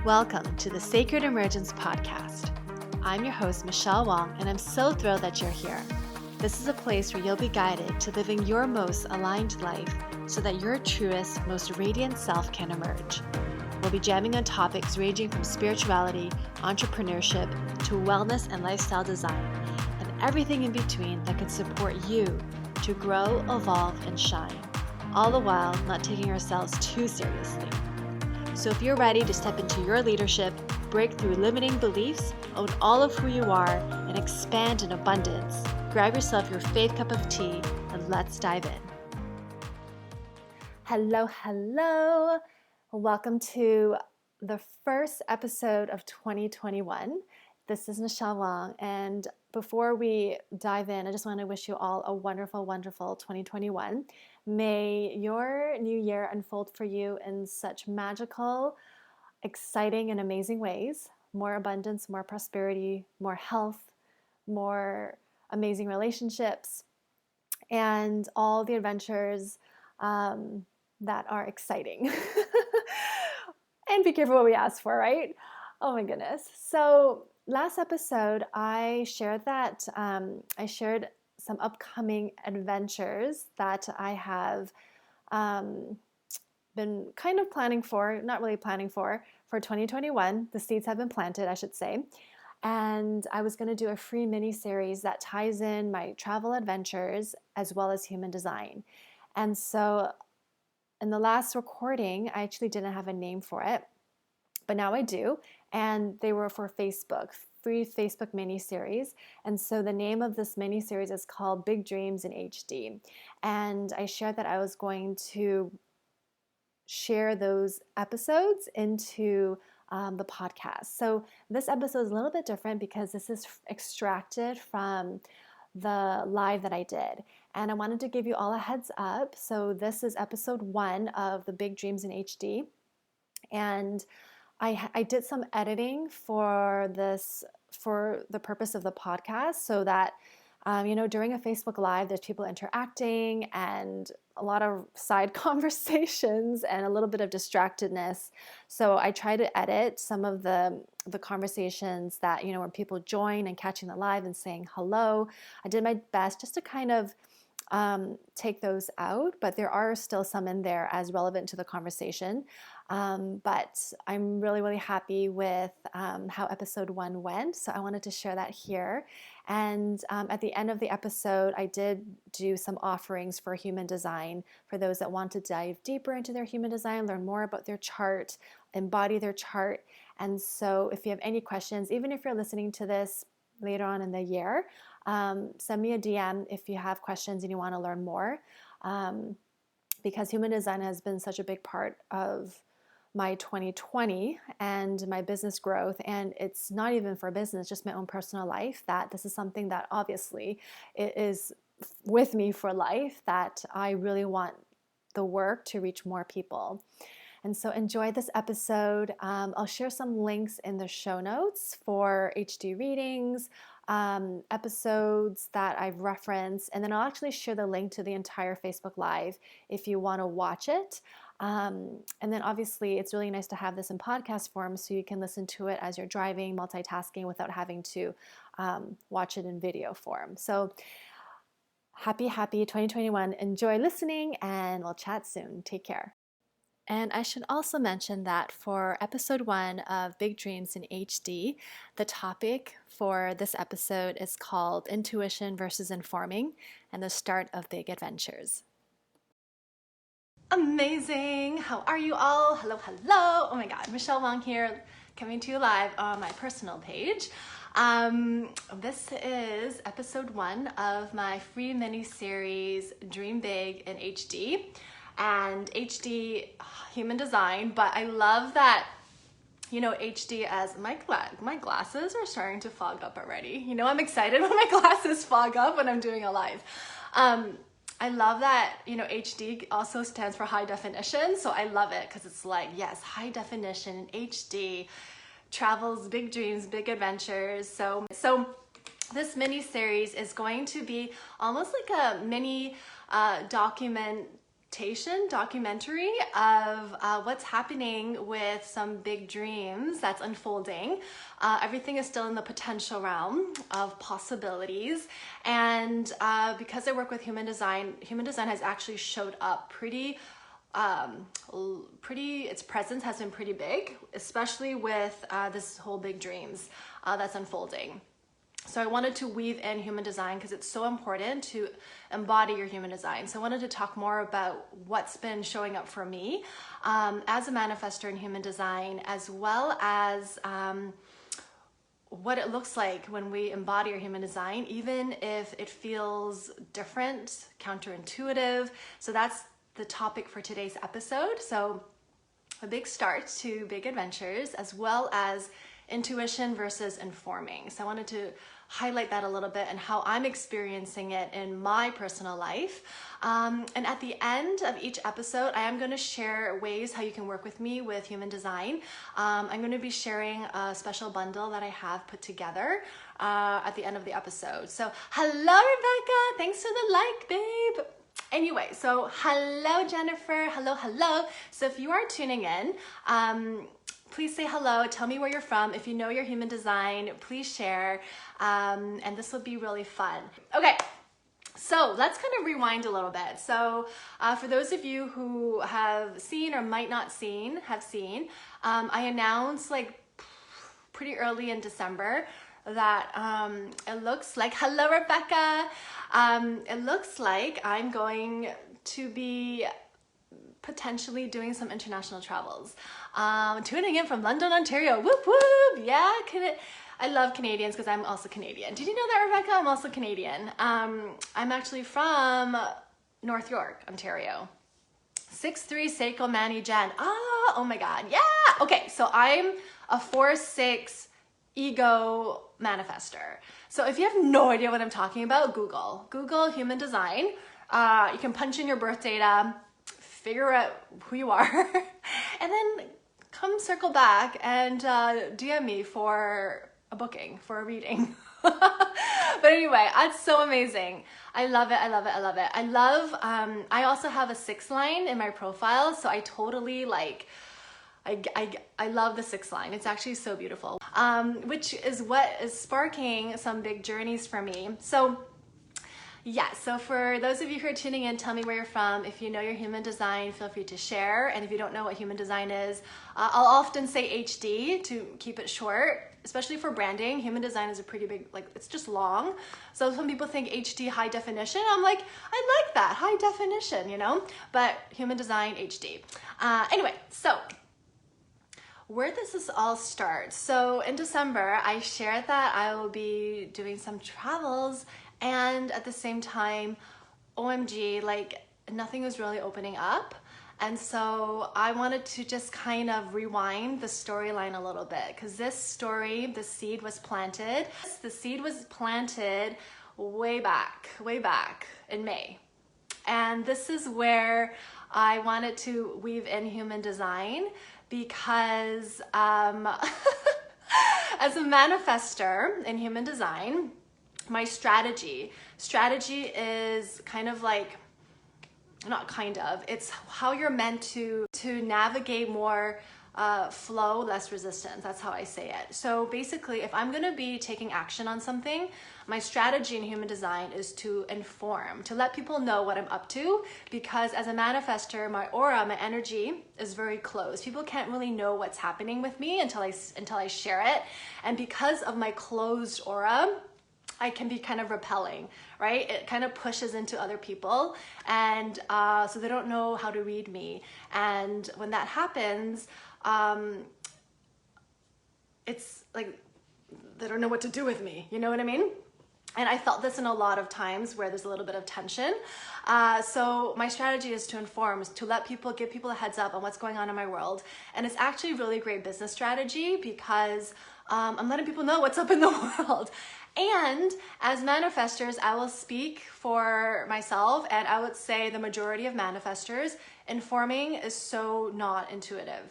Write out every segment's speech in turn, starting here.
Welcome to the Sacred Emergence Podcast. I'm your host, Michelle Wong, and I'm so thrilled that you're here. This is a place where you'll be guided to living your most aligned life so that your truest, most radiant self can emerge. We'll be jamming on topics ranging from spirituality, entrepreneurship, to wellness and lifestyle design, and everything in between that can support you to grow, evolve, and shine, all the while not taking ourselves too seriously. So if you're ready to step into your leadership, break through limiting beliefs, own all of who you are, and expand in abundance, grab yourself your faith cup of tea and let's dive in. Hello. Welcome to the first episode of 2021. This is Michelle Wong, and before we dive in, I just want to wish you all a wonderful 2021. May your new year unfold for you in such magical, exciting, and amazing ways. More abundance, more prosperity, more health, more amazing relationships, and all the adventures that are exciting. And be careful what we ask for, right? Oh my goodness. So last episode, I shared some upcoming adventures that I have been kind of planning for, not really planning for 2021. The seeds have been planted, I should say. And I was going to do a free mini series that ties in my travel adventures as well as human design. And so in the last recording, I actually didn't have a name for it, but now I do. And they were for Facebook, free Facebook mini series. And so the name of this mini series is called Big Dreams in HD. And I shared that I was going to share those episodes into the podcast. So this episode is a little bit different because this is extracted from the live that I did. And I wanted to give you all a heads up. So this is episode 1 of the Big Dreams in HD. And I did some editing for this, for the purpose of the podcast, so that, during a Facebook Live, there's people interacting and a lot of side conversations and a little bit of distractedness. So I try to edit some of the conversations that, when people join and catching the live and saying hello. I did my best just to kind of take those out, but there are still some in there as relevant to the conversation. But I'm really happy with how episode 1 went. So I wanted to share that here. And at the end of the episode, I did do some offerings for human design for those that want to dive deeper into their human design, learn more about their chart, embody their chart. And so if you have any questions, even if you're listening to this later on in the year, send me a DM if you have questions and you want to learn more, because human design has been such a big part of my 2020 and my business growth. And it's not even for business, just my own personal life, that this is something that obviously is with me for life, that I really want the work to reach more people. And so enjoy this episode. I'll share some links in the show notes for HD readings, episodes that I've referenced, and then I'll actually share the link to the entire Facebook Live if you want to watch it. And then obviously it's really nice to have this in podcast form so you can listen to it as you're driving, multitasking without having to watch it in video form. So happy 2021. Enjoy listening and we'll chat soon. Take care. And I should also mention that for episode 1 of Big Dreams in HD, the topic for this episode is called Intuition versus Informing and the Start of Big Adventures. Amazing! How are you all? Hello! Oh my God, Michelle Wong here, coming to you live on my personal page. This is episode 1 of my free mini series Dream Big in HD. And HD human design, but I love that, HD as my glasses are starting to fog up already. I'm excited when my glasses fog up when I'm doing a live. I love that, HD also stands for high definition. So I love it because it's like, yes, high definition HD, travels, big dreams, big adventures. So this mini series is going to be almost like a mini document documentary of what's happening with some big dreams that's unfolding. Everything is still in the potential realm of possibilities. And because I work with human design has actually showed up its presence has been pretty big, especially with this whole big dreams that's unfolding. So I wanted to weave in human design because it's so important to embody your human design. So I wanted to talk more about what's been showing up for me as a manifestor in human design, as well as what it looks like when we embody our human design, even if it feels different, counterintuitive. So that's the topic for today's episode. So a big start to big adventures, as well as intuition versus informing. So I wanted to highlight that a little bit and how I'm experiencing it in my personal life. And at the end of each episode, I am going to share ways how you can work with me with human design. I'm going to be sharing a special bundle that I have put together at the end of the episode. So hello, Rebecca. Thanks for the like, babe. Anyway, so hello, Jennifer. Hello. So if you are tuning in, please say hello. Tell me where you're from. If you know your human design, please share. And this will be really fun. Okay, so let's kind of rewind a little bit. So for those of you who have seen or might not have seen, I announced like pretty early in December that it looks like, hello, Rebecca. It looks like I'm going to be potentially doing some international travels. Tuning in from London, Ontario. Whoop, whoop. Yeah, I love Canadians because I'm also Canadian. Did you know that, Rebecca? I'm also Canadian. I'm actually from North York, Ontario. 6'3" Seiko Manny Jen. Oh my God. Yeah. Okay, so I'm a 4'6" ego manifestor. So if you have no idea what I'm talking about, Google human design. You can punch in your birth data, figure out who you are, and then come circle back and DM me for a booking, for a reading. But anyway, that's so amazing. I love it. I also have a 6 line in my profile, so I totally I love the 6 line. It's actually so beautiful, which is what is sparking some big journeys for me. So yeah, so for those of you who are tuning in, tell me where you're from. If you know your human design, feel free to share. And if you don't know what human design is, I'll often say HD to keep it short, especially for branding. Human design is a pretty big, it's just long. So some people think HD, high definition. I'm like, I like that, high definition, but human design, HD. Anyway, so where does this all start? So in December, I shared that I will be doing some travels, and at the same time, OMG, nothing was really opening up. And so I wanted to just kind of rewind the storyline a little bit, because this story, the seed was planted. The seed was planted way back in May. And this is where I wanted to weave in human design, because as a manifestor in human design, my strategy is it's how you're meant to navigate more flow, less resistance. That's how I say it. So basically, if I'm going to be taking action on something, my strategy in human design is to inform, to let people know what I'm up to, because as a manifestor, my aura, my energy is very closed. People can't really know what's happening with me until I share it. And because of my closed aura, I can be kind of repelling, right? It kind of pushes into other people, and so they don't know how to read me. And when that happens, it's like they don't know what to do with me. You know what I mean? And I felt this in a lot of times where there's a little bit of tension. So my strategy is to inform, is to give people a heads up on what's going on in my world. And it's actually a really great business strategy, because I'm letting people know what's up in the world. And as manifestors, I will speak for myself, and I would say the majority of manifestors, informing is so not intuitive.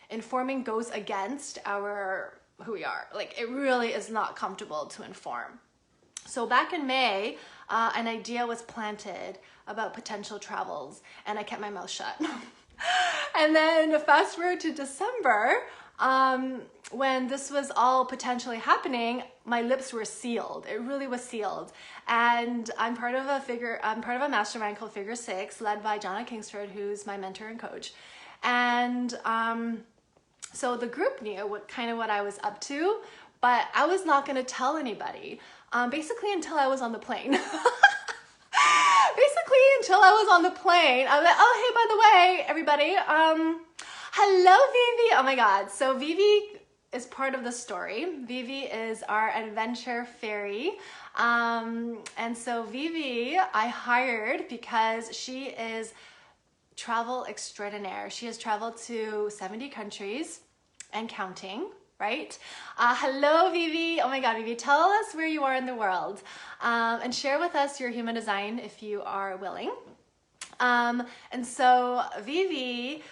Informing goes against who we are. It really is not comfortable to inform. So back in May, an idea was planted about potential travels, and I kept my mouth shut. And then fast forward to December, when this was all potentially happening, my lips were sealed. It really was sealed. And I'm part of a mastermind called Figure Six, led by Jonna Kingsford, who's my mentor and coach. And so the group knew what I was up to, but I was not going to tell anybody, basically until I was on the plane. Until I was on the plane, I was like, oh, hey, by the way, everybody, hello, Vivi. Oh my God. So Vivi is part of the story. Vivi is our adventure fairy. And so Vivi, I hired because she is travel extraordinaire. She has traveled to 70 countries and counting. Right? Hello, Vivi. Oh my God, Vivi, tell us where you are in the world, and share with us your human design if you are willing. And so Vivi,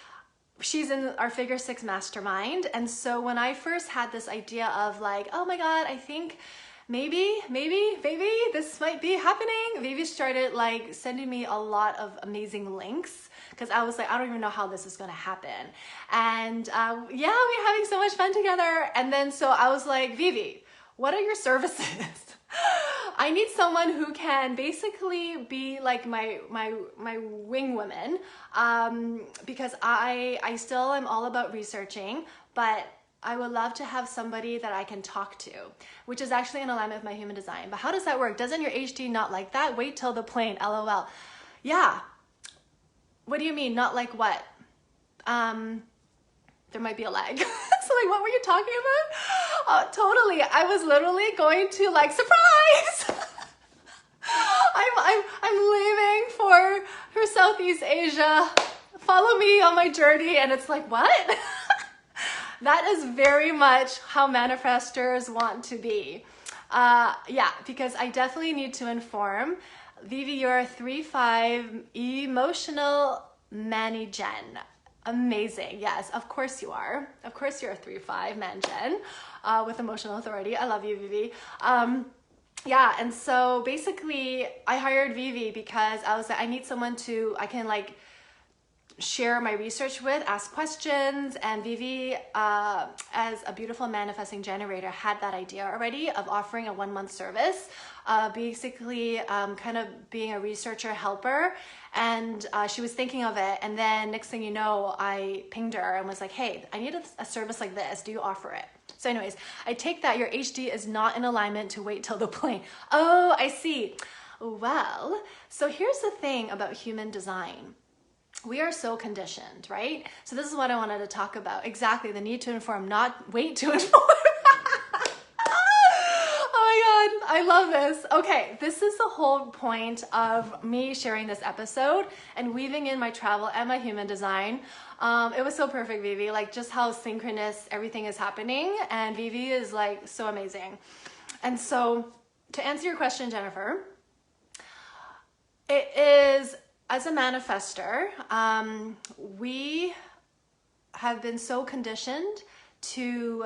she's in our Figure Six mastermind. And so when I first had this idea of like, oh my God, I think maybe this might be happening, Vivi started like sending me a lot of amazing links, because I was like, I don't even know how this is going to happen. And yeah, we're having so much fun together. And then so I was like, Vivi, what are your services? I need someone who can basically be like my wing woman, because I still am all about researching, but I would love to have somebody that I can talk to, which is actually in alignment with my human design. But how does that work? Doesn't your HD not like that? Wait till the plane, LOL. Yeah. What do you mean? Not like what? There might be a lag. So like, what were you talking about? Totally. I was literally going to like, surprise! I'm leaving for Southeast Asia. Follow me on my journey. And it's like, what? That is very much how manifestors want to be. Yeah, because I definitely need to inform. Vivi, you're a 3-5 emotional Mani-Gen. Amazing. Yes, of course you are. Of course you're a 3-5 Man-Gen with emotional authority. I love you, Vivi. Yeah, and so basically I hired Vivi because I was like, I need someone I can like share my research with, ask questions. And Vivi, as a beautiful manifesting generator, had that idea already of offering a 1-month service, basically kind of being a researcher helper. And she was thinking of it. And then next thing you know, I pinged her and was like, hey, I need a service like this. Do you offer it? So anyways, I take that your HD is not in alignment to wait till the plane. Oh, I see. Well, so here's the thing about human design. We are so conditioned, right? So this is what I wanted to talk about. Exactly, the need to inform, not wait to inform. Oh my God, I love this. Okay, this is the whole point of me sharing this episode and weaving in my travel and my human design. It was so perfect, Vivi, like just how synchronous everything is happening. And Vivi is like so amazing. And so to answer your question, Jennifer, it is, as a manifestor, we have been so conditioned to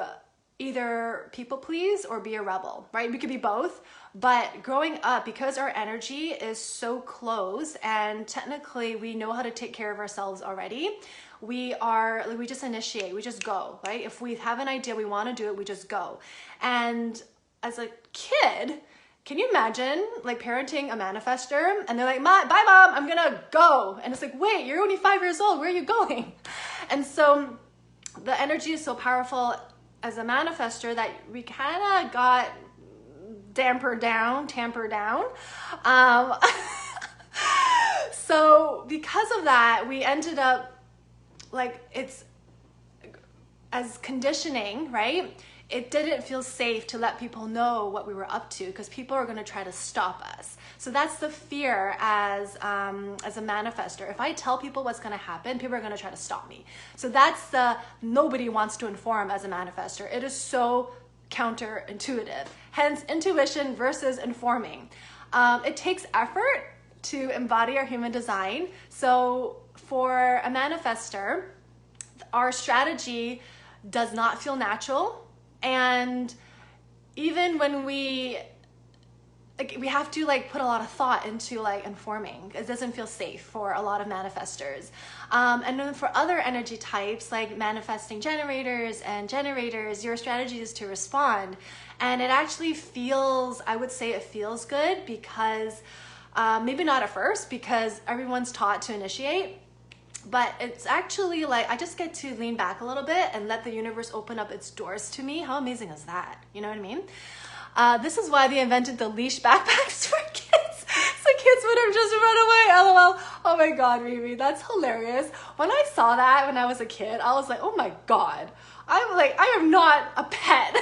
either people please or be a rebel, right? We could be both, but growing up, because our energy is so close and technically we know how to take care of ourselves already, we just initiate, we just go, right? If we have an idea, we want to do it, we just go. And as a kid, can you imagine like parenting a manifestor and they're like, bye mom, I'm gonna go. And it's like, wait, you're only 5 years old, where are you going? And so the energy is so powerful as a manifestor that we kind of got tampered down. So because of that, we ended up like, it's as conditioning, right? It didn't feel safe to let people know what we were up to because people are going to try to stop us. So that's the fear as a manifestor. If I tell people what's going to happen, people are going to try to stop me. So that's the nobody wants to inform as a manifestor. It is so counterintuitive. Hence, intuition versus informing. It takes effort to embody our human design. So for a manifestor, our strategy does not feel natural. And even when we like we have to like put a lot of thought into like informing. It doesn't feel safe for a lot of manifestors. And then for other energy types like manifesting generators and generators, your strategy is to respond. And it actually feels, I would say it feels good because maybe not at first because everyone's taught to initiate. But it's actually like I just get to lean back a little bit and let the universe open up its doors to me. How amazing is that? You know what I mean? This is why they invented the leash backpacks for kids. So kids would have just run away. LOL. Oh my God, Vivi, that's hilarious. When I saw that when I was a kid, I was like, oh my God. I'm like, I am not a pet.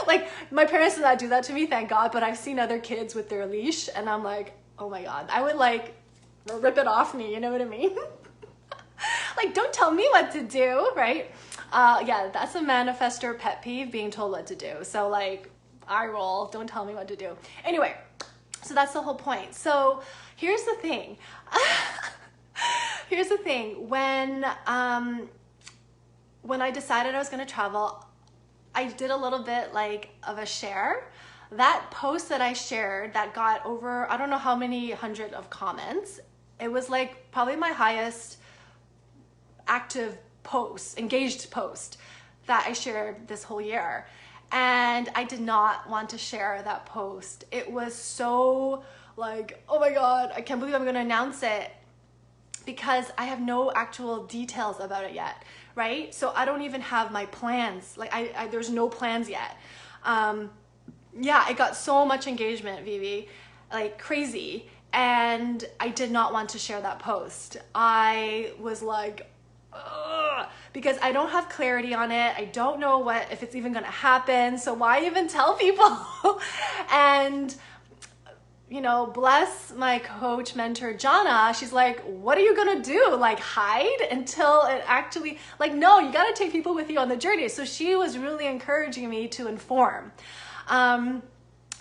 Like my parents did not do that to me, thank God. But I've seen other kids with their leash and I'm like, oh my God. I would like rip it off me, you know what I mean? Like, don't tell me what to do, right? Yeah, that's a manifestor pet peeve, being told what to do. So like, I roll, don't tell me what to do. Anyway, so that's the whole point. So here's the thing. Here's the thing. When I decided I was gonna travel, I did a little bit like of a share. That post that I shared that got over, I don't know how many hundred of comments. It was like probably my highest active post, engaged post that I shared this whole year. And I did not want to share that post. It was so like, oh my God, I can't believe I'm gonna announce it because I have no actual details about it yet, right? So I don't even have my plans. Like there's no plans yet. Yeah, it got so much engagement, Vivi, like crazy. And I did not want to share that post. I was like, ugh, because I don't have clarity on it. I don't know if it's even gonna happen. So why even tell people? And, you know, bless my coach mentor, Jana. She's like, what are you gonna do? Like hide until it actually, like, no, you gotta take people with you on the journey. So she was really encouraging me to inform.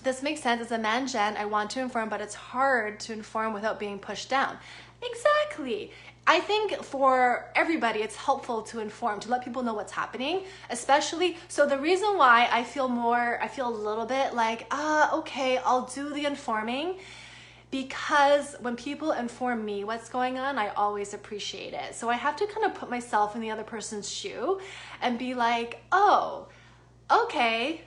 This makes sense. As a man gen, I want to inform, but it's hard to inform without being pushed down. Exactly. I think for everybody, it's helpful to inform, to let people know what's happening, especially. So the reason why I feel a little bit like, okay, I'll do the informing, because when people inform me what's going on, I always appreciate it. So I have to kind of put myself in the other person's shoe and be like, oh, okay,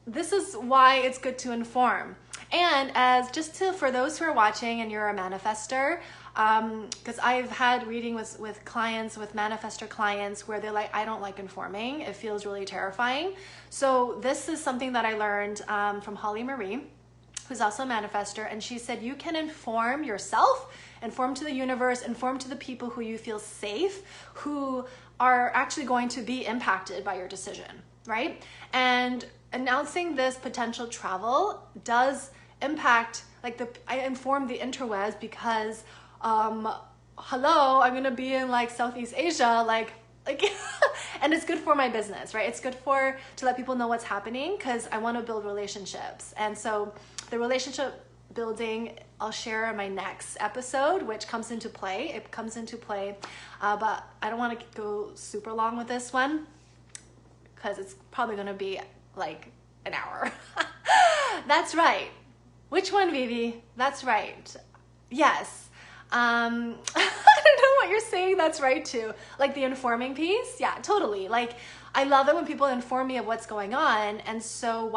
this is why it's good to inform. And for those who are watching and you're a manifestor, because I've had reading with clients, with manifestor clients, where they're like, I don't like informing. It feels really terrifying. So this is something that I learned from Holly Marie, who's also a manifestor. And she said, you can inform yourself, inform to the universe, inform to the people who you feel safe, who are actually going to be impacted by your decision, right? And announcing this potential travel does impact, like I informed the interwebs because, hello, I'm gonna be in like Southeast Asia, like, and it's good for my business, right? It's good to let people know what's happening because I want to build relationships. And so the relationship building, I'll share in my next episode, which comes into play. It comes into play, but I don't want to go super long with this one because it's probably going to be like an hour. That's right. Which one, Vivi? That's right. Yes. I don't know what you're saying that's right to. Like the informing piece? Yeah, totally. Like I love it when people inform me of what's going on. And so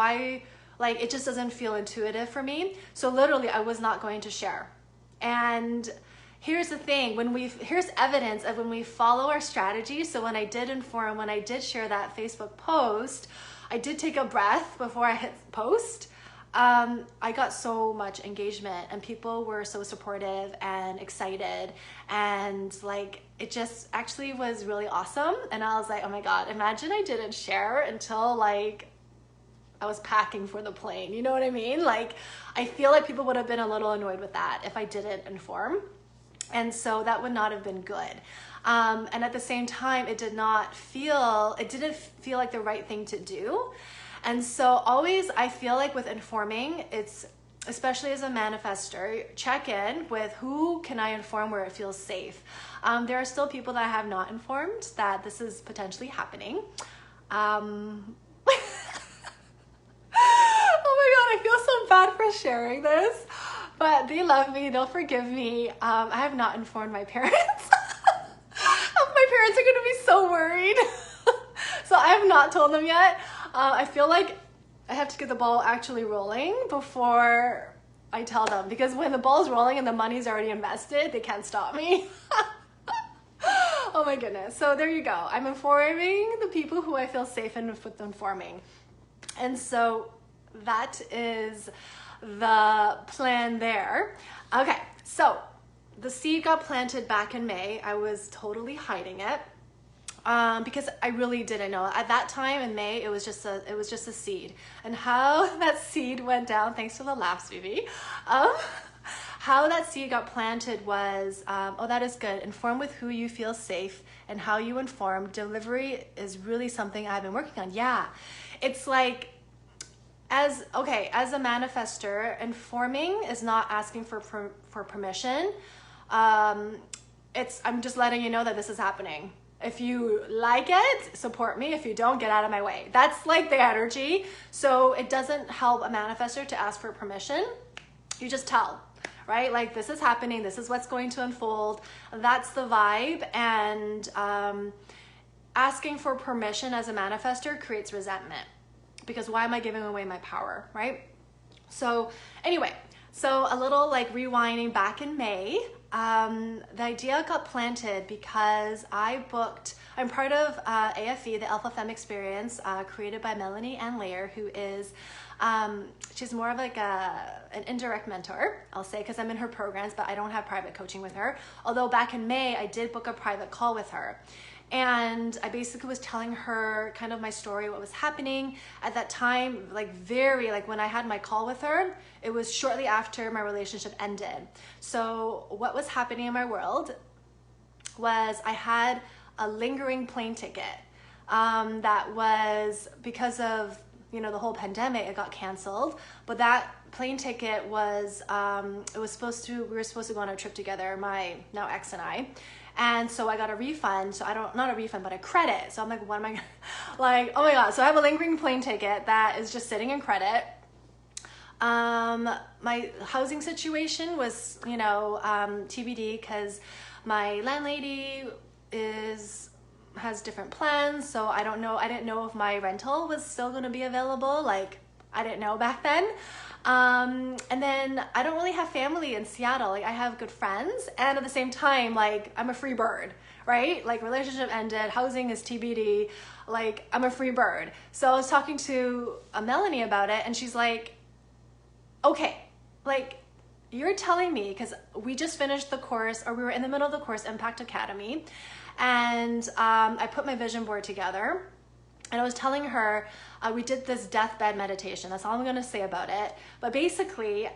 it just doesn't feel intuitive for me. So literally I was not going to share. And here's the thing, here's evidence of when we follow our strategy. So when I did inform, when I did share that Facebook post, I did take a breath before I hit post. I got so much engagement and people were so supportive and excited, and like it just actually was really awesome. And I was like, oh my God, imagine I didn't share until like I was packing for the plane. You know what I mean? Like I feel like people would have been a little annoyed with that if I didn't inform. And so that would not have been good. And at the same time, it didn't feel like the right thing to do. And so always I feel like with informing, it's, especially as a manifestor, check in with who can I inform where it feels safe. There are still people that I have not informed that this is potentially happening. Oh my God, I feel so bad for sharing this, but they love me. They'll forgive me. I have not informed my parents. My parents are going to be so worried. So I have not told them yet. I feel like I have to get the ball actually rolling before I tell them, because when the ball's rolling and the money's already invested, they can't stop me. Oh my goodness. So there you go. I'm informing the people who I feel safe enough with informing. And so that is the plan there. Okay, so the seed got planted back in May. I was totally hiding it because I really didn't know. At that time in May, it was just a seed. And how that seed went down, thanks to the laughs, Vivi. How that seed got planted was, oh, that is good. Inform with who you feel safe and how you inform. Delivery is really something I've been working on. Yeah, it's like, as a manifestor, informing is not asking for permission. I'm just letting you know that this is happening. If you like it, support me. If you don't, get out of my way. That's like the energy. So it doesn't help a manifestor to ask for permission. You just tell, right? Like, this is happening. This is what's going to unfold. That's the vibe. And asking for permission as a manifestor creates resentment, because why am I giving away my power, right? So anyway, so a little like rewinding back in May, the idea got planted because I'm part of AFE, the Alpha Femme Experience, created by Melanie Ann Layer, who is, she's more of like an indirect mentor, I'll say, because I'm in her programs, but I don't have private coaching with her. Although back in May, I did book a private call with her. And I basically was telling her kind of my story, what was happening at that time, like when I had my call with her, it was shortly after my relationship ended. So what was happening in my world was I had a lingering plane ticket that was because of, the whole pandemic, it got canceled. But that plane ticket was, we were supposed to go on a trip together, my now ex and I. And so I got a refund. So not a refund, but a credit. So I'm like, what am I like, oh my God. So I have a lingering plane ticket that is just sitting in credit. My housing situation was, TBD, because my landlady has different plans. So I didn't know if my rental was still going to be available. Like, I didn't know back then. And then I don't really have family in Seattle. Like, I have good friends, and at the same time, like, I'm a free bird, right? Like, relationship ended, housing is TBD, like, I'm a free bird. So I was talking to Melanie about it, and she's like, okay, like, you're telling me, because we just finished the course, or we were in the middle of the course, Impact Academy, and I put my vision board together. And I was telling her, we did this deathbed meditation. That's all I'm going to say about it. But basically,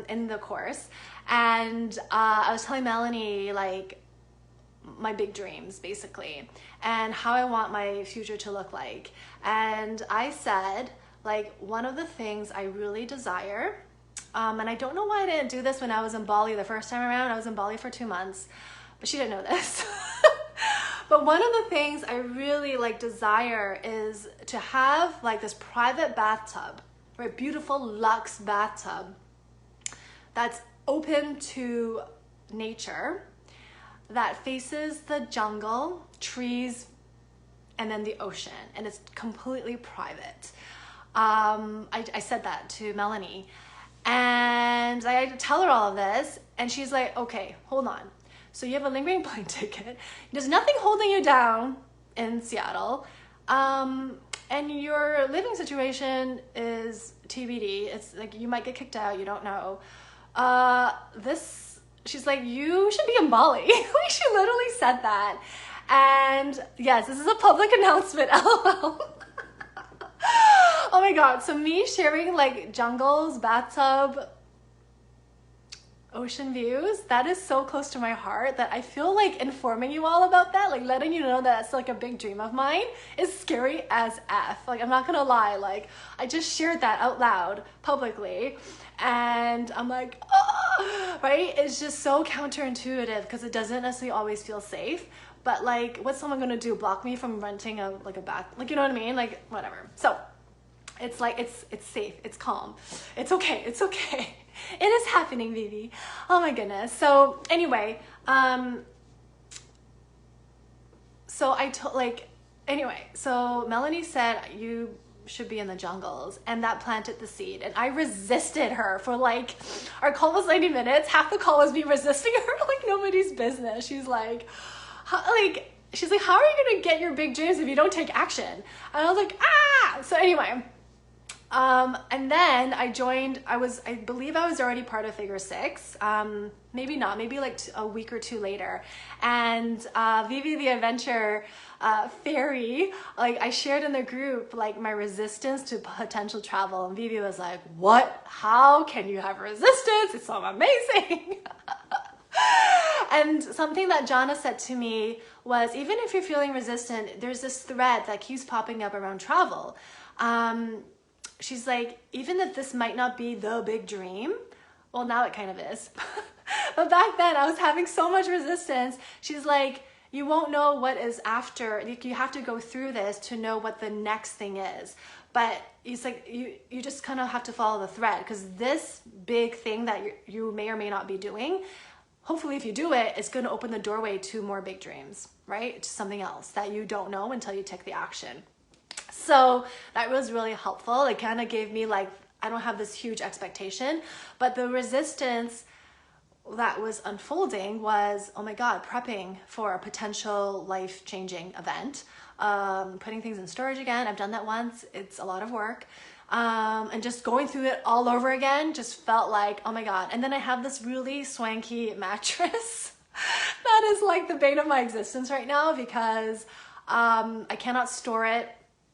in the course, and I was telling Melanie, like, my big dreams, basically, and how I want my future to look like. And I said, like, one of the things I really desire, and I don't know why I didn't do this when I was in Bali the first time around. I was in Bali for 2 months, but she didn't know this. But one of the things I really desire is to have like this private bathtub, right? Beautiful luxe bathtub that's open to nature, that faces the jungle, trees, and then the ocean, and it's completely private. I said that to Melanie, and I tell her all of this, and she's like, okay, hold on. So you have a lingering plane ticket. There's nothing holding you down in Seattle. And your living situation is TBD. It's like you might get kicked out. You don't know. She's like, you should be in Bali. Like, she literally said that. And yes, this is a public announcement. LOL. Oh my God. So me sharing like jungles, bathtub, ocean views, that is so close to my heart that I feel like informing you all about that, like letting you know that that's like a big dream of mine, is scary as F. Like, I'm not gonna lie, like I just shared that out loud publicly, and I'm like, oh, right? It's just so counterintuitive because it doesn't necessarily always feel safe. But like, what's someone gonna do? Block me from renting a bath? Like, you know what I mean? Like, whatever. So It's like, it's safe, it's calm, it's okay, it's okay. It is happening, Vivi. Oh my goodness. So anyway, so I told, like, anyway, so Melanie said, you should be in the jungles, and that planted the seed, and I resisted her for like, our call was 90 minutes, half the call was me resisting her like nobody's business. She's like, she's like, how are you gonna get your big dreams if you don't take action? And I was like, ah. So anyway, and then I joined, I believe I was already part of Figure Six. Maybe not, maybe like a week or two later. And Vivi the Adventure Fairy, like I shared in the group, like my resistance to potential travel. And Vivi was like, what? How can you have resistance? It's so amazing. And something that Jana said to me was, even if you're feeling resistant, there's this thread that keeps popping up around travel. She's like, even if this might not be the big dream, well, now it kind of is. But back then I was having so much resistance. She's like, you won't know what is after. You have to go through this to know what the next thing is. But it's like, you just kind of have to follow the thread, because this big thing that you may or may not be doing, hopefully if you do it, it's going to open the doorway to more big dreams, right? To something else that you don't know until you take the action. So that was really helpful. It kind of gave me like, I don't have this huge expectation, but the resistance that was unfolding was, oh my God, prepping for a potential life-changing event, putting things in storage again. I've done that once. It's a lot of work. And just going through it all over again just felt like, oh my God. And then I have this really swanky mattress that is like the bane of my existence right now, because I cannot store it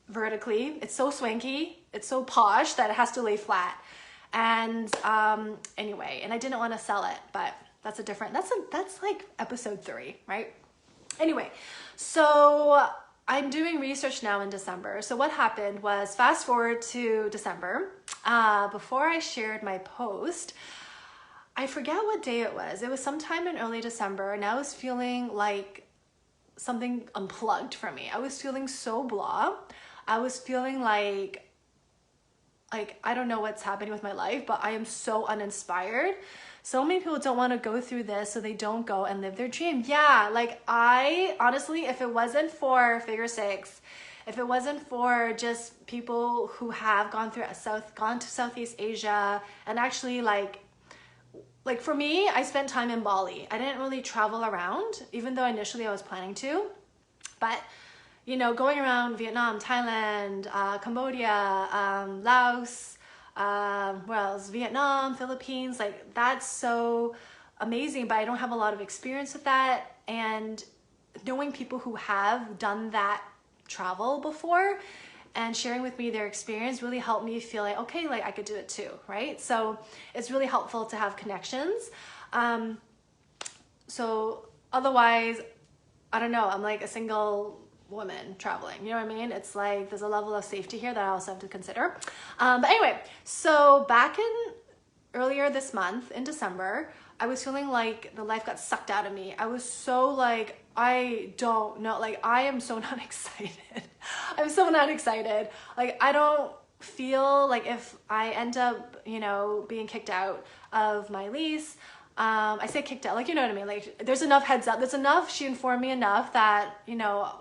vertically. It's so swanky, it's so posh that it has to lay flat. And anyway, and I didn't want to sell it, but that's a different, that's like episode 3, right? Anyway, so I'm doing research now in December. So what happened was, fast forward to December, before I shared my post, I forget what day it was. It was sometime in early December, and I was feeling like something unplugged from me. I was feeling so blah. I was feeling like I don't know what's happening with my life, but I am so uninspired. So many people don't want to go through this, so they don't go and live their dream. Yeah, like I honestly, if it wasn't for Figure Six, if it wasn't for just people who have gone to Southeast Asia, and actually like for me, I spent time in Bali. I didn't really travel around, even though initially I was planning to, but you know, going around Vietnam, Thailand, Cambodia, Laos, where else? Vietnam, Philippines, like that's so amazing, but I don't have a lot of experience with that. And knowing people who have done that travel before and sharing with me their experience really helped me feel like, okay, like I could do it too, right? So it's really helpful to have connections. So otherwise, I don't know, I'm like a single woman traveling, you know what I mean? It's like there's a level of safety here that I also have to consider. But anyway, so back in earlier this month in December, I was feeling like the life got sucked out of me. I was so like, I don't know, like I am so not excited. I'm so not excited. Like I don't feel like if I end up, you know, being kicked out of my lease, I say kicked out, like, you know what I mean? Like there's enough heads up, there's enough, she informed me enough that, you know,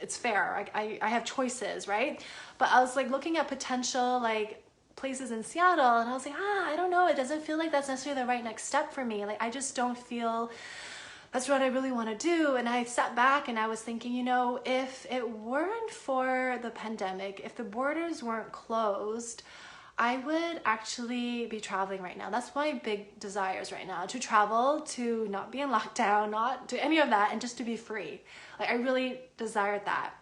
it's fair. I have choices, right? But I was like looking at potential like places in Seattle, and I was like, I don't know. It doesn't feel like that's necessarily the right next step for me. Like I just don't feel that's what I really want to do. And I sat back and I was thinking, you know, if it weren't for the pandemic, if the borders weren't closed, I would actually be traveling right now. That's my big desires right now, to travel, to not be in lockdown, not do any of that, and just to be free. Like I really desired that.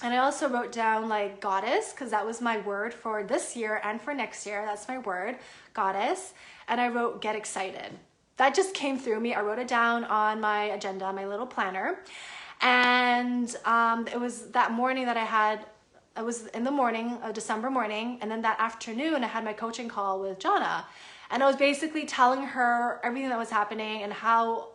And I also wrote down like goddess, because that was my word for this year and for next year. That's my word, goddess. And I wrote get excited. That just came through me. I wrote it down on my agenda, my little planner. And it was that morning that I was in the morning, a December morning, and then that afternoon I had my coaching call with Jana. And I was basically telling her everything that was happening and how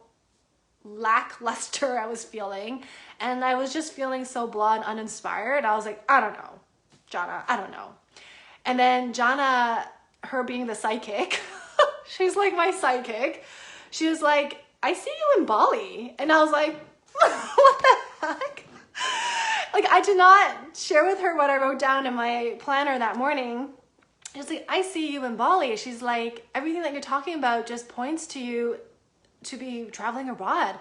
lackluster I was feeling. And I was just feeling so blah and uninspired. I was like, I don't know, Jana, I don't know. And then Jana, her being the psychic, she's like my psychic. She was like, I see you in Bali. And I was like, what the heck? Like, I did not share with her what I wrote down in my planner that morning. She's like, I see you in Bali. She's like, everything that you're talking about just points to you to be traveling abroad.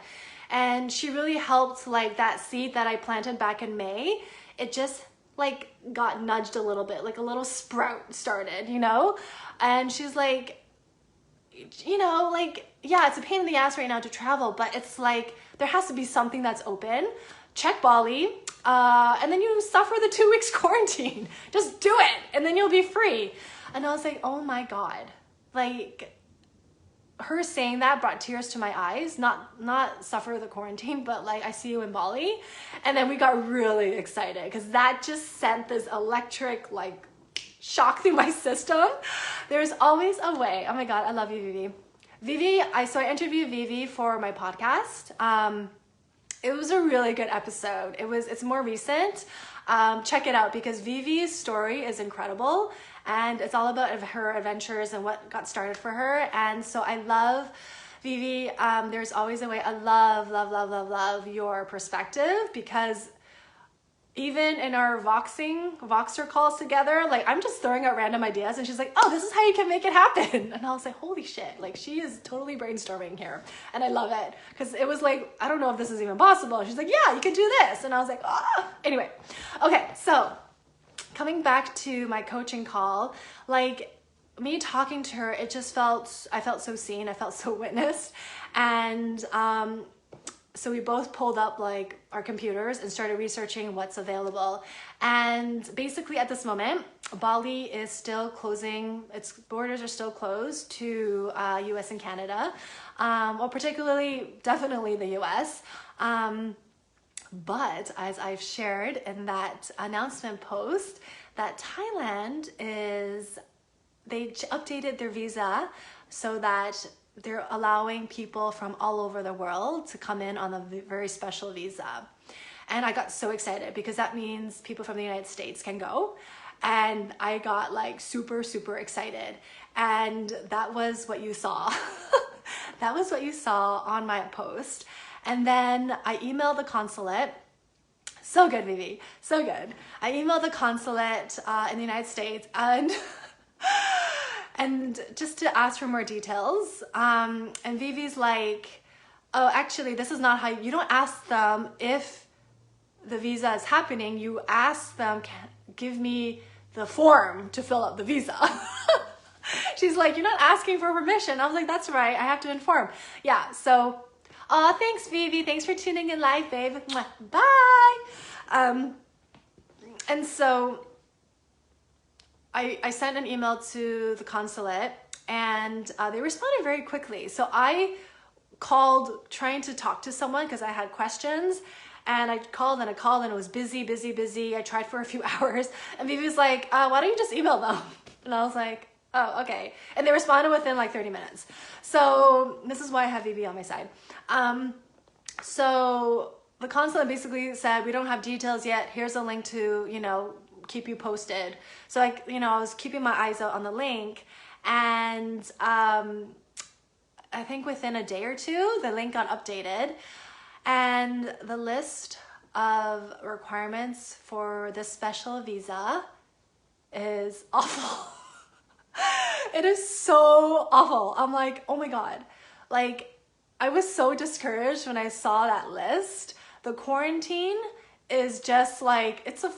And she really helped, like, that seed that I planted back in May. It just like got nudged a little bit, like a little sprout started, you know? And she's like, you know, like, yeah, it's a pain in the ass right now to travel, but it's like, there has to be something that's open. Check Bali, and then you suffer the 2 weeks quarantine. Just do it, and then you'll be free. And I was like, oh my God. Like, her saying that brought tears to my eyes, not suffer the quarantine, but like, I see you in Bali. And then we got really excited because that just sent this electric like shock through my system. There's always a way. Oh my God, I love you, Vivi. Vivi, so I interviewed Vivi for my podcast. It was a really good episode. It's more recent. Check it out because Vivi's story is incredible and it's all about her adventures and what got started for her. And so I love Vivi. There's always a way. I love your perspective because even in our Voxer calls together, like I'm just throwing out random ideas and she's like, oh, this is how you can make it happen. And I was like, holy shit, like she is totally brainstorming here. And I love it because it was like, I don't know if this is even possible. She's like, yeah, you can do this. And I was like, ah. Anyway, okay, so coming back to my coaching call, like me talking to her, I felt so seen, I felt so witnessed. And so we both pulled up like our computers and started researching what's available. And basically at this moment, Bali is still closing. Its borders are still closed to US and Canada. Well, definitely the US. But as I've shared in that announcement post, that Thailand they updated their visa so that they're allowing people from all over the world to come in on a very special visa. And I got so excited because that means people from the United States can go. And I got like super, super excited. And that was what you saw. That was what you saw on my post. And then I emailed the consulate. So good, Vivi, so good. I emailed the consulate in the United States and just to ask for more details. And Vivi's like, oh, actually, this is not how you don't ask them if the visa is happening. You ask them, give me the form to fill out the visa. She's like, you're not asking for permission. I was like, that's right. I have to inform. Yeah. So, thanks, Vivi. Thanks for tuning in live, babe. Bye. And so I sent an email to the consulate and they responded very quickly. So I called trying to talk to someone because I had questions and I called and it was busy. I tried for a few hours and Vivi was like, why don't you just email them? And I was like, oh, okay. And they responded within like 30 minutes. So this is why I have Vivi on my side. So the consulate basically said, we don't have details yet. Here's a link to, keep you posted. So I was keeping my eyes out on the link and I think within a day or two, the link got updated and the list of requirements for this special visa is awful. It is so awful. I'm like, oh my God. Like, I was so discouraged when I saw that list. The quarantine is just like, it's a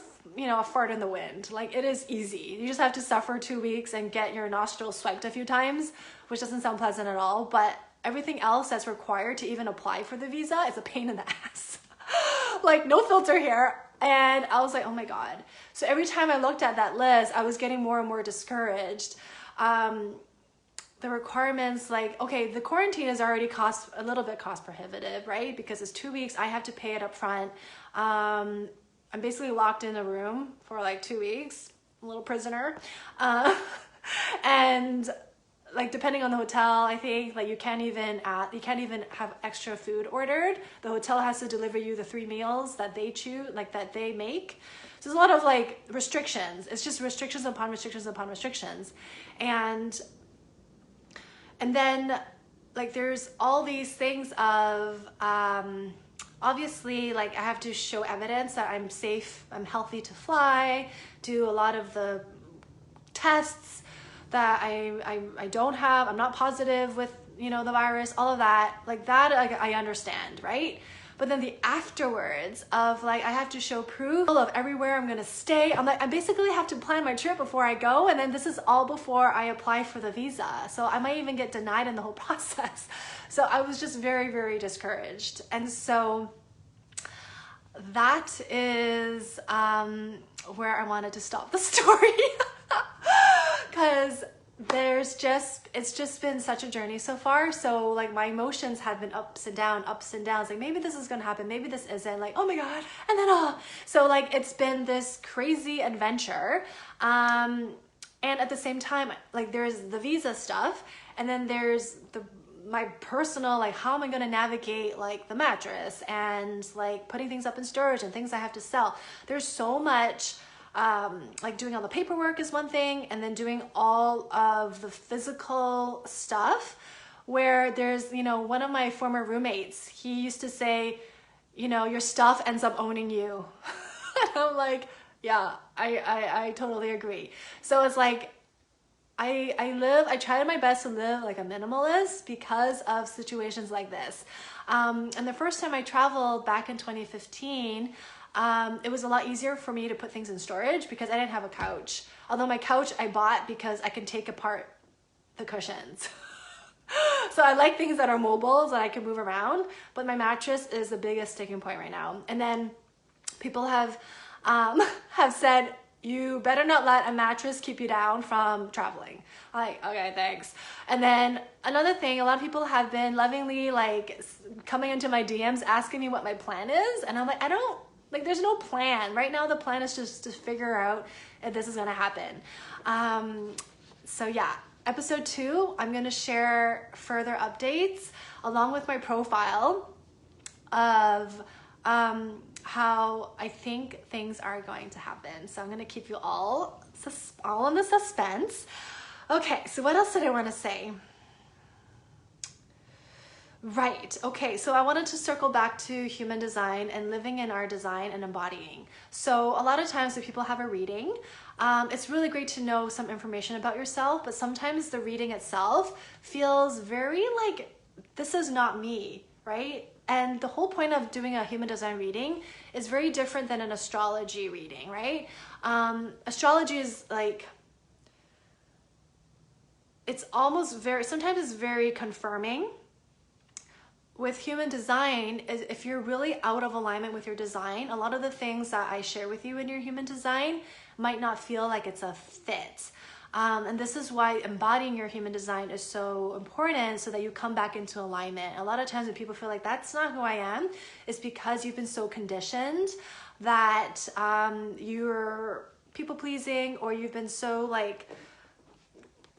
fart in the wind. Like, it is easy. You just have to suffer 2 weeks and get your nostrils swiped a few times, which doesn't sound pleasant at all. But everything else that's required to even apply for the visa is a pain in the ass. Like, no filter here. And I was like, oh my God. So every time I looked at that list, I was getting more and more discouraged. The requirements, like, okay, the quarantine is already a little bit cost prohibitive, right? Because it's 2 weeks, I have to pay it up front. I'm basically locked in a room for like 2 weeks, a little prisoner. And like depending on the hotel, I think like you can't even have extra food ordered. The hotel has to deliver you the 3 meals that they choose, like that they make. So there's a lot of like restrictions. It's just restrictions upon restrictions upon restrictions. And then like there's all these things of obviously like I have to show evidence that I'm safe, I'm healthy to fly, do a lot of the tests that I don't have, I'm not positive with, you know, the virus, all of that, like that I understand, right? But then the afterwards of like, I have to show proof of everywhere I'm gonna stay. I'm like, I basically have to plan my trip before I go. And then this is all before I apply for the visa. So I might even get denied in the whole process. So I was just very, very discouraged. And so that is where I wanted to stop the story. Because it's just been such a journey so far. So like my emotions have been ups and downs. Like maybe this is gonna happen, maybe this isn't, like, oh my God, and then so like it's been this crazy adventure. And at the same time, like there's the visa stuff, and then there's my personal, like how am I gonna navigate like the mattress and like putting things up in storage and things I have to sell. There's so much. Like doing all the paperwork is one thing, and then doing all of the physical stuff where there's, you know, one of my former roommates, he used to say, you know, your stuff ends up owning you. And I'm like, yeah, I totally agree. So it's like, I tried my best to live like a minimalist because of situations like this. And the first time I traveled back in 2015, it was a lot easier for me to put things in storage because I didn't have a couch. Although my couch I bought because I can take apart the cushions. So I like things that are mobile, that I can move around, but my mattress is the biggest sticking point right now. And then people have said, you better not let a mattress keep you down from traveling. I'm like, okay, thanks. And then another thing, a lot of people have been lovingly like coming into my DMs asking me what my plan is. And I'm like, there's no plan. Right now, the plan is just to figure out if this is gonna happen. So yeah, episode 2, I'm gonna share further updates along with my profile of how I think things are going to happen. So I'm gonna keep you all in the suspense. Okay, so what else did I wanna say? Right, okay, so I wanted to circle back to human design and living in our design and embodying. So a lot of times when people have a reading, it's really great to know some information about yourself, but sometimes the reading itself feels very like, this is not me, right? And the whole point of doing a human design reading is very different than an astrology reading, right? Astrology is like, it's almost sometimes it's very confirming. With human design, if you're really out of alignment with your design, a lot of the things that I share with you in your human design might not feel like it's a fit. And this is why embodying your human design is so important, so that you come back into alignment. A lot of times when people feel like that's not who I am, it's because you've been so conditioned that you're people pleasing, or you've been so like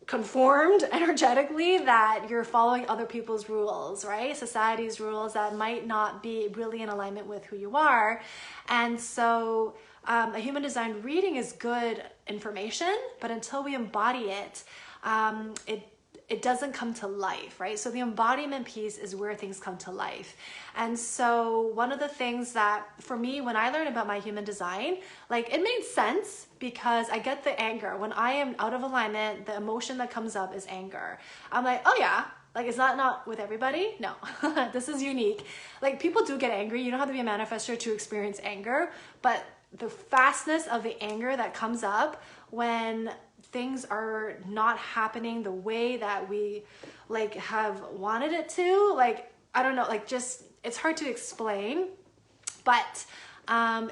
conformed energetically that you're following other people's rules, right? Society's rules that might not be really in alignment with who you are. And so a human design reading is good information, but until we embody it, it doesn't come to life, right? So the embodiment piece is where things come to life. And so one of the things that for me, when I learned about my human design, like it made sense because I get the anger. When I am out of alignment, the emotion that comes up is anger. I'm like, oh yeah, like is that not with everybody? No, this is unique. Like people do get angry. You don't have to be a manifestor to experience anger, but the fastness of the anger that comes up when things are not happening the way that we like have wanted it to, like, I don't know, like just, it's hard to explain, but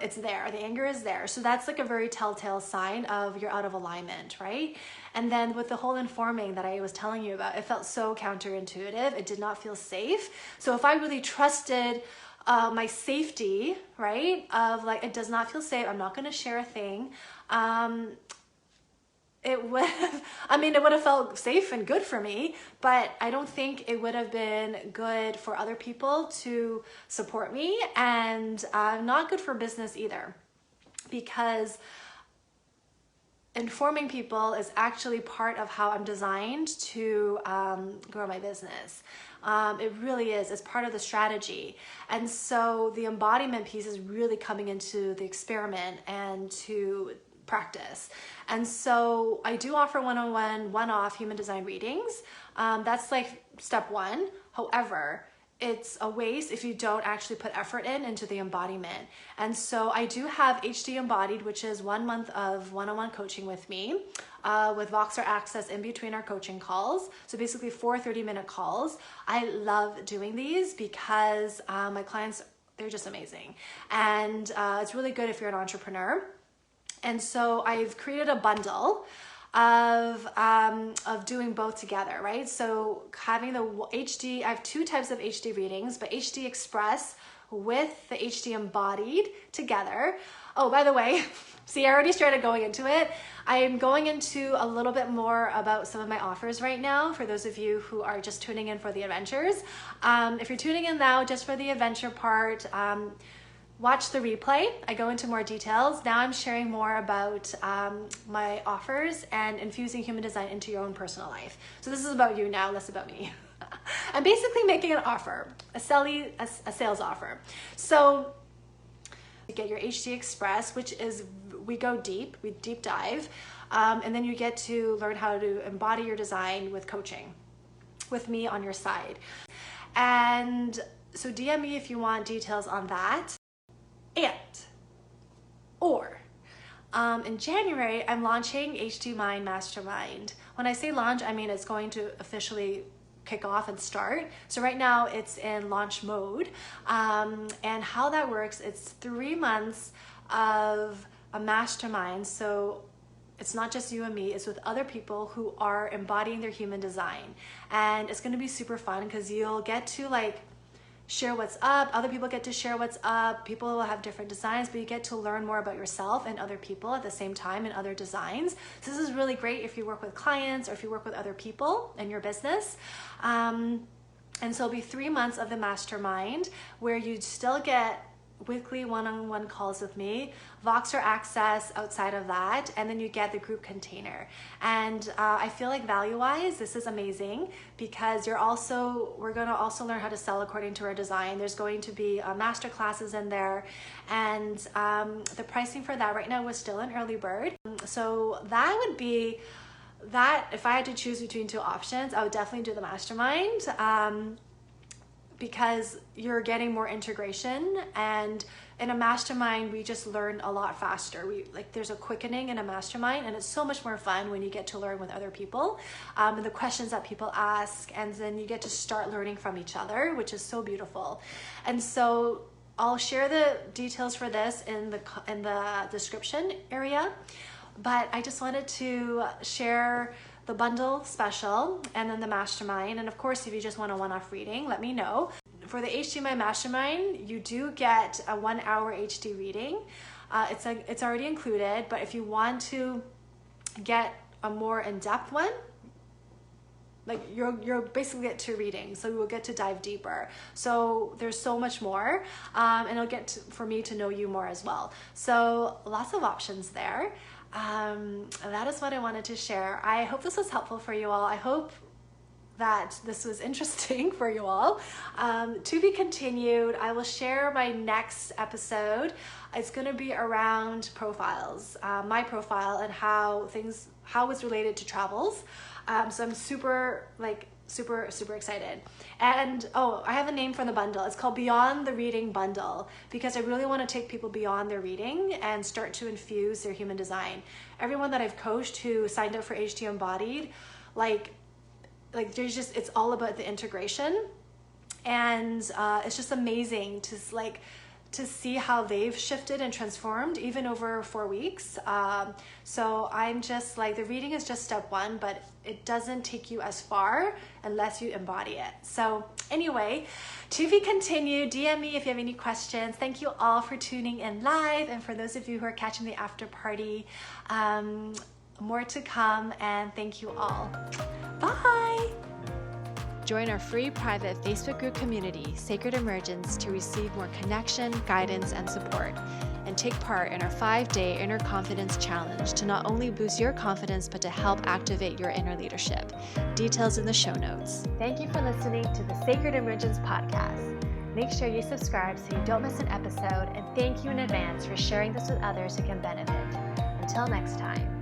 it's there, the anger is there. So that's like a very telltale sign of you're out of alignment, right? And then with the whole informing that I was telling you about, it felt so counterintuitive. It did not feel safe. So if I really trusted my safety, right, of like, it does not feel safe, I'm not going to share a thing, it would have, I mean, it would have felt safe and good for me, but I don't think it would have been good for other people to support me, and not good for business either, because informing people is actually part of how I'm designed to grow my business. It really is. It's part of the strategy. And so the embodiment piece is really coming into the experiment and to practice. And so I do offer one-on-one, one-off human design readings. That's like step one. However, it's a waste if you don't actually put effort into the embodiment. And so I do have HD Embodied, which is 1 month of one-on-one coaching with me, with Voxer access in between our coaching calls. So basically 4 30-minute calls. I love doing these because my clients, they're just amazing. And it's really good if you're an entrepreneur. And so I've created a bundle of doing both together, right? So having the HD, I have 2 types of HD readings, but HD Express with the HD Embodied together. Oh, by the way, see, I already started going into it. I am going into a little bit more about some of my offers right now for those of you who are just tuning in for the adventures. If you're tuning in now just for the adventure part, watch the replay. I go into more details. Now I'm sharing more about my offers and infusing human design into your own personal life. So this is about you now, less about me. I'm basically making an offer, a sales offer. So you get your HD Express, which is, we go deep, we deep dive, and then you get to learn how to embody your design with coaching, with me on your side. And so DM me if you want details on that. In January, I'm launching HD Mind Mastermind. When I say launch, I mean it's going to officially kick off and start. So right now it's in launch mode. And how that works, it's 3 months of a mastermind. So it's not just you and me, it's with other people who are embodying their human design. And it's gonna be super fun because you'll get to like share what's up, other people get to share what's up, people will have different designs, but you get to learn more about yourself and other people at the same time in other designs. So this is really great if you work with clients or if you work with other people in your business. And so it'll be 3 months of the mastermind where you still get weekly one-on-one calls with me, Voxer access outside of that, and then you get the group container. And I feel like value-wise, this is amazing because we're going to also learn how to sell according to our design. There's going to be master classes in there, and the pricing for that right now was still an early bird. So that would be that. If I had to choose between 2 options, I would definitely do the mastermind. Because you're getting more integration, and in a mastermind we just learn a lot faster. There's a quickening in a mastermind, and it's so much more fun when you get to learn with other people, and the questions that people ask, and then you get to start learning from each other, which is so beautiful. And so I'll share the details for this in the description area, but I just wanted to share the bundle special and then the mastermind. And of course, if you just want a one-off reading, let me know. For the HD My Mastermind, you do get a 1-hour HD reading. It's already included, but if you want to get a more in-depth one, like you're basically get 2 readings, so we will get to dive deeper. So there's so much more, and it'll get for me to know you more as well. So lots of options there. That is what I wanted to share. I hope this was helpful for you all. I hope that this was interesting for you all. To be continued. I will share my next episode. It's going to be around profiles, my profile, and how it's related to travels. So I'm super excited. And I have a name for the bundle. It's called Beyond the Reading Bundle, because I really want to take people beyond their reading and start to infuse their human design. Everyone that I've coached who signed up for HD Embodied, it's all about the integration, and it's just amazing to see how they've shifted and transformed even over 4 weeks. So I'm just the reading is just step 1, but it doesn't take you as far unless you embody it. So anyway, to be continued. DM me if you have any questions. Thank you all for tuning in live, and for those of you who are catching the after party, More to come, and thank you all. Bye! Join our free private Facebook group community, Sacred Emergence, to receive more connection, guidance, and support. And take part in our 5-day Inner Confidence Challenge to not only boost your confidence, but to help activate your inner leadership. Details in the show notes. Thank you for listening to the Sacred Emergence podcast. Make sure you subscribe so you don't miss an episode, and thank you in advance for sharing this with others who can benefit. Until next time.